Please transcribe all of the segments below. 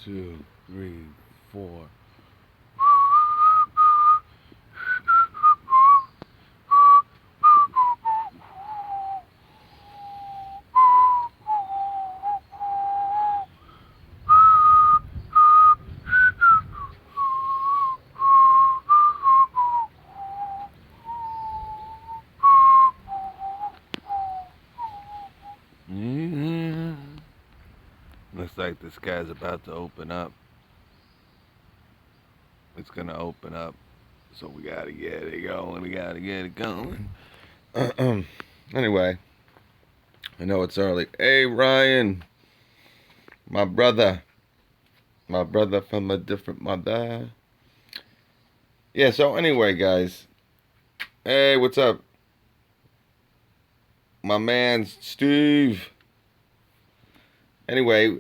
2, 3, 4. Yeah. Looks like the sky's about to open up. It's gonna open up, so we gotta get it going. We gotta get it going. Anyway, I know it's early. Hey, Ryan, my brother from a different mother. Yeah. So anyway, guys. Hey, what's up, my man Steve? Anyway,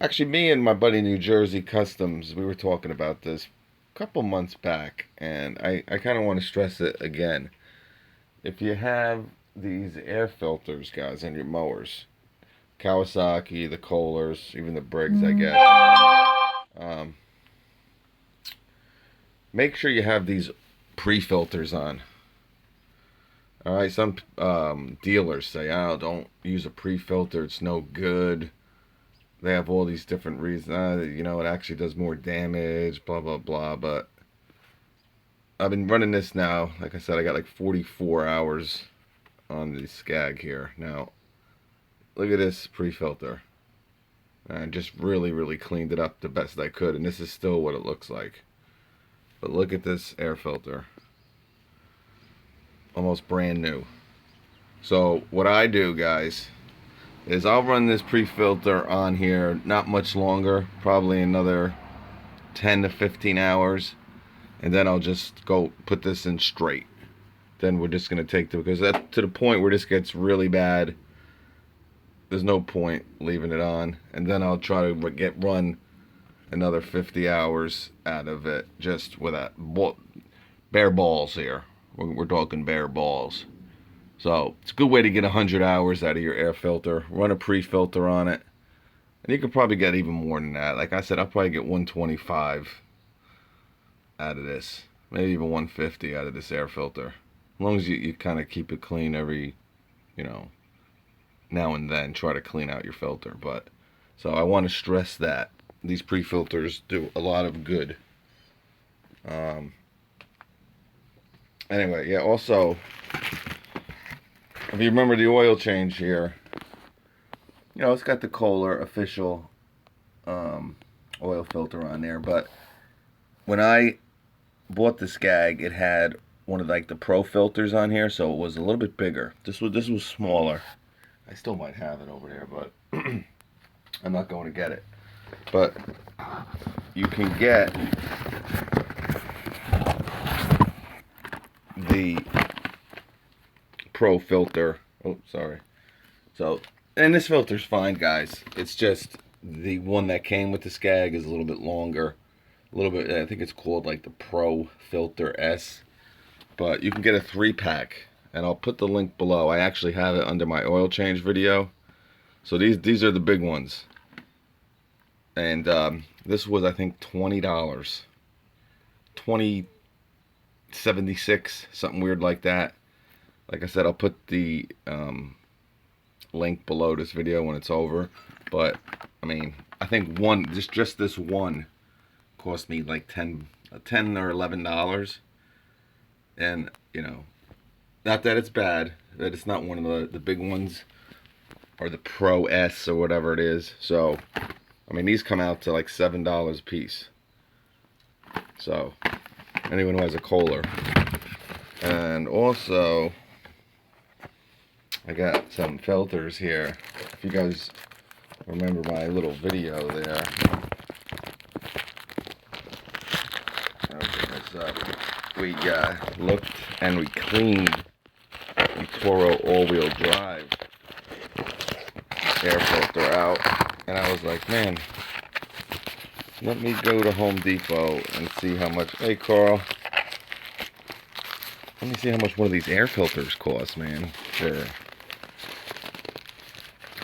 actually, me and my buddy New Jersey Customs, we were talking about this a couple months back, and I kind of want to stress it again. If you have these air filters, guys, in your mowers, Kawasaki, the Kohlers, even the Briggs, I guess, make sure you have these pre-filters on. All right, some dealers say, "Oh, don't use a pre-filter; it's no good." They have all these different reasons. It actually does more damage, blah, blah, blah. But I've been running this now. Like I said, I got like 44 hours on the Skag here. Now, look at this pre-filter. I just really, really cleaned it up the best I could. And this is still what it looks like. But look at this air filter. Almost brand new. So what I do, guys, is I'll run this pre-filter on here not much longer, probably another 10 to 15 hours, and then I'll just go put this in straight. Then we're just going to take because that's to the point where this gets really bad. There's no point leaving it on, and then I'll try to run another 50 hours out of it just with that bare balls here. We're talking bare balls. So it's a good way to get 100 hours out of your air filter. Run a pre-filter on it. And you could probably get even more than that. Like I said, I'll probably get 125 out of this. Maybe even 150 out of this air filter. As long as you kind of keep it clean every, now and then. Try to clean out your filter. But so I want to stress that. These pre-filters do a lot of good. Anyway, yeah, also, if you remember the oil change here, it's got the Kohler official oil filter on there. But when I bought the Skag, it had one of like the Pro filters on here, so it was a little bit bigger. This was smaller. I still might have it over there, but I'm not going to get it. But you can get the Pro filter. Oh, sorry. So, and this filter's fine, guys. It's just the one that came with the Skag is a little bit longer. A little bit, I think it's called like the Pro Filter S. But you can get a 3-pack, and I'll put the link below. I actually have it under my oil change video. So these are the big ones. And this was, I think, $20. $20.76, something weird like that. Like I said, I'll put the link below this video when it's over. But I mean, I think just this one cost me like $10 or $11. And not that it's bad, that it's not one of the big ones or the Pro S or whatever it is. So I mean, these come out to like $7 a piece. So anyone who has a Kohler. And also, I got some filters here. If you guys remember my little video there. Open this up. We looked and we cleaned the Toro all-wheel drive air filter out. And I was like, man, let me go to Home Depot and see how much. Hey, Carl. Let me see how much one of these air filters costs, man. For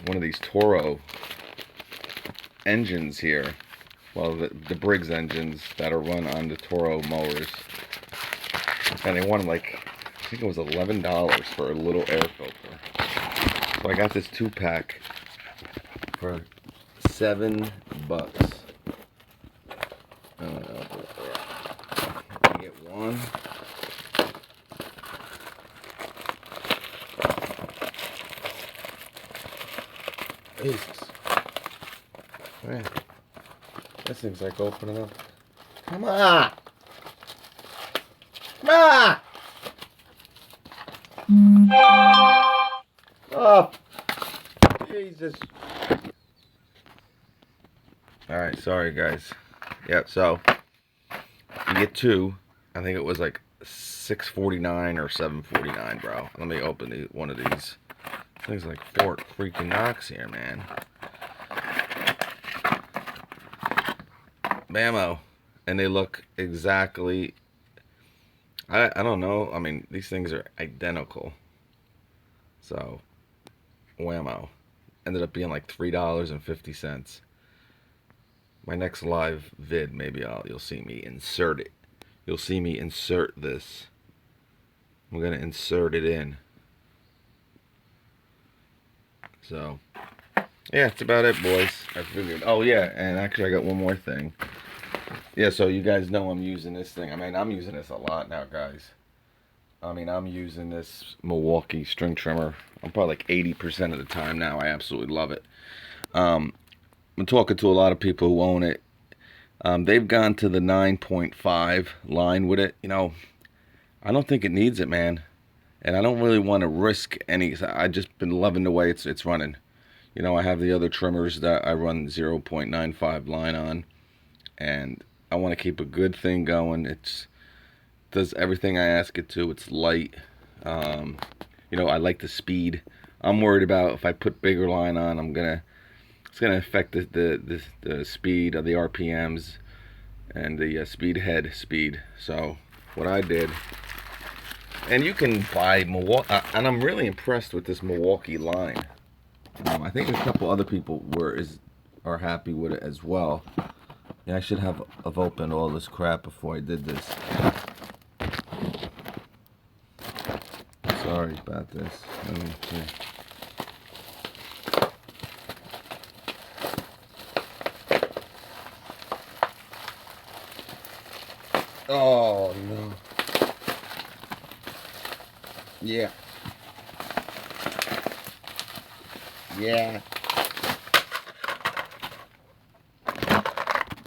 one of these Toro engines here. Well, the Briggs engines that are run on the Toro mowers. And they wanted like, I think it was $11 for a little air filter. So I got this 2-pack for $7. I get one. Jesus. Man, this thing's like opening up. Come on! Come on! Oh, Jesus. Alright, sorry guys. Yep, so you get two. I think it was like $6.49 or $7.49, bro. Let me open one of these. Things like Fort freaking Knox here, man. Bammo. And they look exactly, I don't know. I mean, these things are identical. So, whammo. Ended up being like $3.50. My next live vid, maybe you'll see me insert it. You'll see me insert this. I'm gonna insert it in. So, yeah, that's about it, boys. I figured. Oh yeah, and actually I got one more thing. Yeah, so you guys know I'm using this thing. I mean, I'm using this a lot now, guys. I mean, I'm using this Milwaukee string trimmer. I'm probably like 80% of the time now. I absolutely love it. I'm talking to a lot of people who own it. They've gone to the 9.5 line with it. You know, I don't think it needs it, man. And I don't really want to risk any. I've just been loving the way it's running. You know, I have the other trimmers that I run 0.95 line on. And I want to keep a good thing going. It does everything I ask it to. It's light. You know, I like the speed. I'm worried about if I put bigger line on, it's gonna affect the speed of the RPMs and the speed head speed. So what I did, and you can buy Milwaukee, and I'm really impressed with this Milwaukee line. I think a couple other people are happy with it as well. Yeah, I should have opened all this crap before I did this. Sorry about this. Let me see. Oh no. Yeah. Yeah.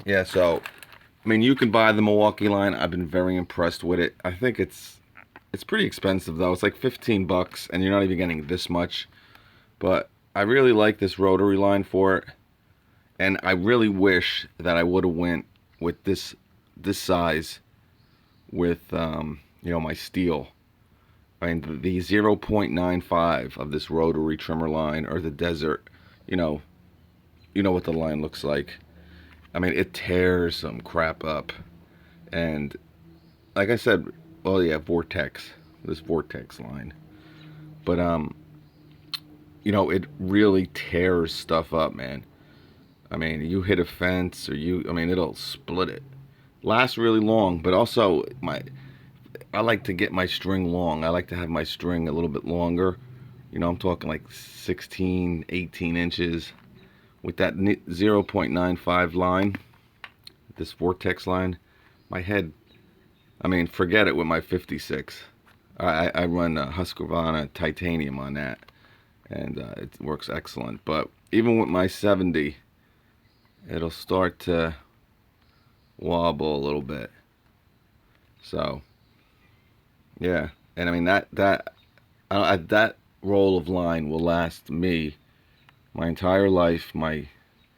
Yeah, so I mean, you can buy the Milwaukee line. I've been very impressed with it. I think it's pretty expensive though. It's like $15 and you're not even getting this much. But I really like this rotary line for it. And I really wish that I would have went with this size with you know, my steel. I mean, the 0.95 of this rotary trimmer line, or the desert, you know what the line looks like. I mean, it tears some crap up. And like I said, well, yeah, this Vortex line. But you know, it really tears stuff up, man. I mean, you hit a fence or I mean, it'll split it. Lasts really long, but also I like to get my string long. I like to have my string a little bit longer. You know, I'm talking like 16, 18 inches. With that 0.95 line, this Vortex line, my head, I mean, forget it with my 56. I run Husqvarna titanium on that, and it works excellent. But even with my 70, it'll start to wobble a little bit. So, yeah, and I mean that roll of line will last me my entire life, my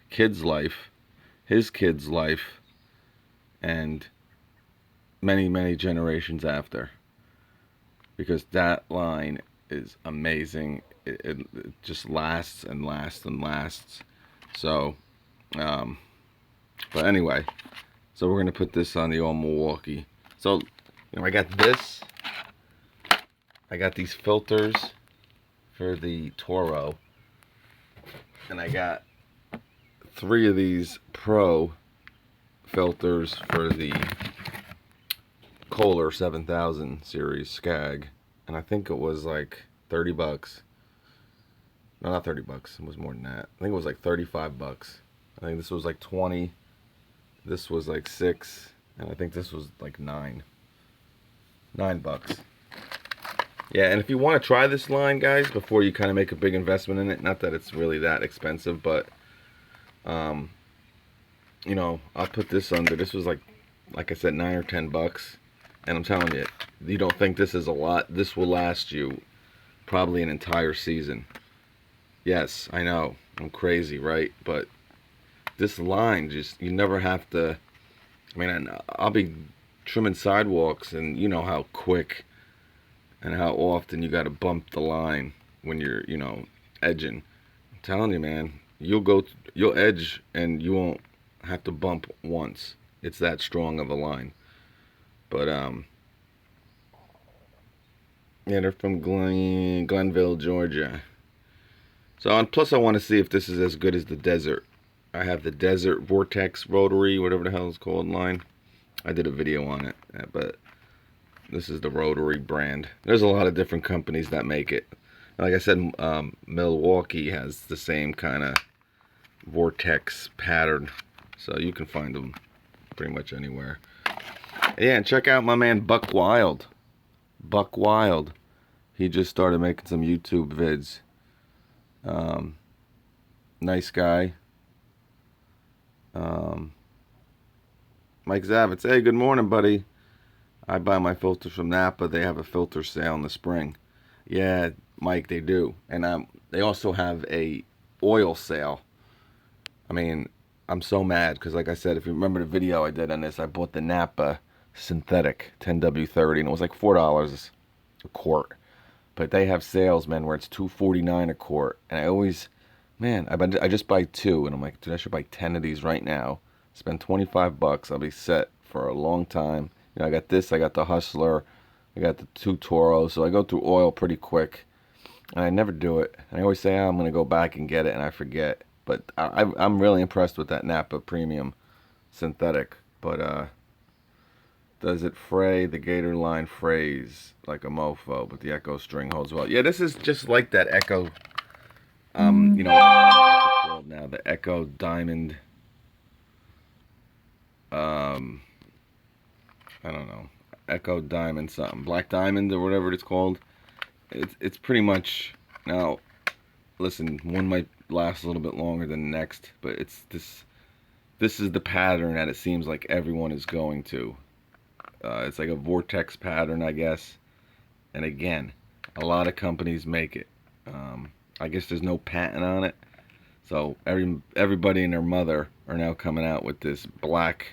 kid's life, his kid's life, and many, many generations after. Because that line is amazing. It just lasts and lasts and lasts. So, but anyway, so we're going to put this on the old Milwaukee. So, you know, I got this. I got these filters for the Toro. And I got 3 of these Pro filters for the Kohler 7000 series Skag, and I think it was like 30 bucks. No, not 30 bucks. It was more than that. I think it was like 35 bucks. I think this was like 20. This was like 6, and I think this was like 9. 9 bucks. Yeah, and if you want to try this line, guys, before you kind of make a big investment in it, not that it's really that expensive, but you know, I'll put this under. This was like I said, 9 or 10 bucks. And I'm telling you, you don't think this is a lot. This will last you probably an entire season. Yes, I know, I'm crazy, right? But this line, just, you never have to, I mean, I'll be trimming sidewalks, and you know how quick and how often you got to bump the line when you're, you know, edging. I'm telling you, man, you'll edge and you won't have to bump once. It's that strong of a line. But yeah, they're from Glenville, Georgia. So, and plus I want to see if this is as good as the Desert. I have the Desert Vortex Rotary, whatever the hell it's called, line. I did a video on it, but this is the Rotary brand. There's a lot of different companies that make it. Like I said, Milwaukee has the same kind of vortex pattern, so you can find them pretty much anywhere. Yeah, and check out my man Buck Wild. Buck Wild. He just started making some YouTube vids. Nice guy. Mike Zavitz. Hey, good morning, buddy. I buy my filters from Napa. They have a filter sale in the spring. Yeah, Mike, they do. And they also have a oil sale. I mean, I'm so mad because, like I said, if you remember the video I did on this, I bought the Napa synthetic 10W30, and it was like $4 a quart. But they have sales, man, where it's $2.49 a quart, and I always, man, I just buy 2, and I'm like, dude, I should buy 10 of these right now. Spend 25 bucks, I'll be set for a long time. You know, I got this, I got the Hustler, I got the 2 Toros, so I go through oil pretty quick, and I never do it. And I always say, I'm gonna go back and get it, and I forget. But I'm really impressed with that Napa Premium synthetic. But does it fray? The Gator line frays like a mofo, but the Echo string holds well. Yeah, this is just like that Echo. You know, what's it called now? The Echo Diamond. I don't know. Echo Diamond something. Black Diamond or whatever it's called. It's pretty much, now, listen, one might last a little bit longer than the next, but it's this is the pattern that it seems like everyone is going to. It's like a vortex pattern, I guess. And again, a lot of companies make it. I guess there's no patent on it. So everybody and their mother are now coming out with this black,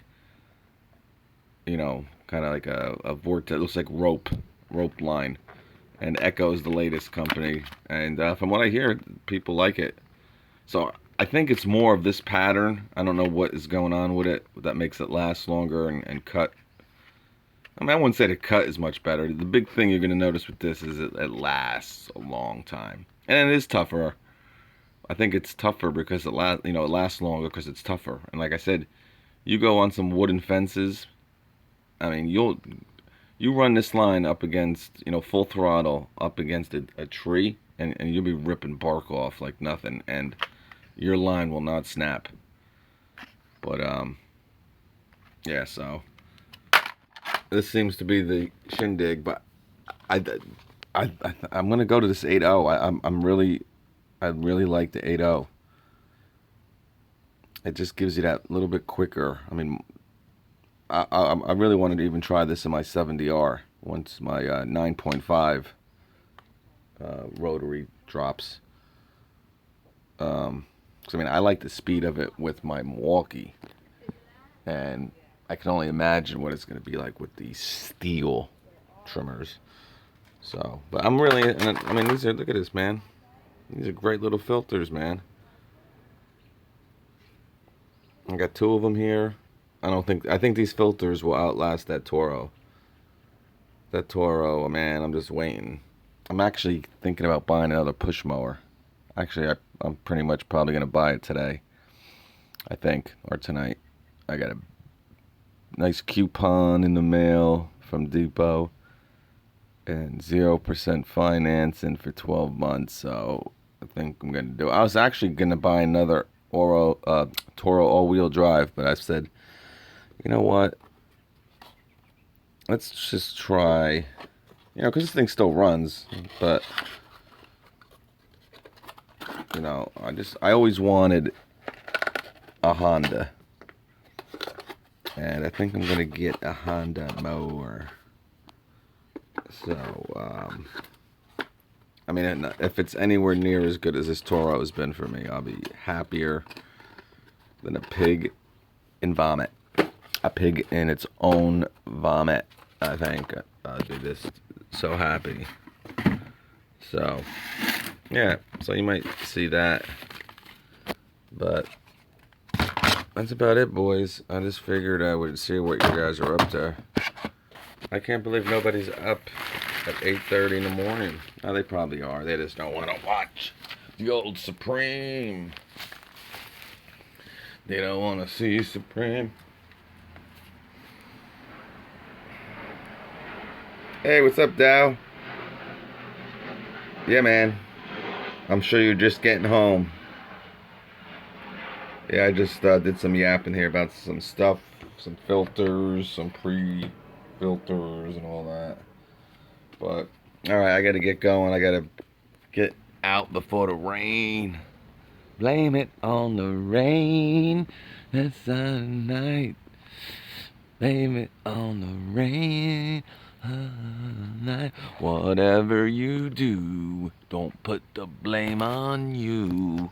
you know, kind of like a vortex. It looks like rope line. And Echo is the latest company. And from what I hear, people like it. So I think it's more of this pattern. I don't know what is going on with it that makes it last longer and cut. I mean, I wouldn't say the cut is much better. The big thing you're going to notice with this is it lasts a long time. And it is tougher. I think it's tougher because it lasts longer because it's tougher. And like I said, you go on some wooden fences, I mean, you run this line up against, you know, full throttle up against a tree, and you'll be ripping bark off like nothing, and your line will not snap. But yeah, so this seems to be the shindig, but I'm gonna go to this 8.0. I really like the 8.0. It just gives you that little bit quicker. I mean, I really wanted to even try this in my 70R once my 9.5 rotary drops. I mean, I like the speed of it with my Milwaukee, and I can only imagine what it's going to be like with these steel trimmers. So, but I'm really, I mean, these are, look at this, man. These are great little filters, man. I got 2 of them here. I think these filters will outlast that Toro. That Toro, man, I'm just waiting. I'm actually thinking about buying another push mower. Actually, I'm pretty much probably going to buy it today. I think, or tonight. I got a nice coupon in the mail from Depot and 0% financing for 12 months. So I think I'm gonna do it. I was actually gonna buy another Toro all-wheel drive, but I said, you know what? Let's just try. You know, because this thing still runs, but you know, I always wanted a Honda, and I think I'm gonna get a Honda mower. So, I mean, if it's anywhere near as good as this Toro has been for me, I'll be happier than a pig in vomit. A pig in its own vomit. I think I'd be just so happy. So, yeah. So you might see that, but that's about it, boys. I just figured I would see what you guys are up to. I can't believe nobody's up at 8:30 in the morning. Oh, they probably are. They just don't want to watch the old Supreme. They don't want to see Supreme. Hey, what's up, Dow? Yeah, man. I'm sure you're just getting home. Yeah, I just did some yapping here about some stuff, some filters, some pre-filters and all that. But, alright, I gotta get going. I gotta get out before the rain. Blame it on the rain. That's the night. Blame it on the rain. Night. Whatever you do, don't put the blame on you.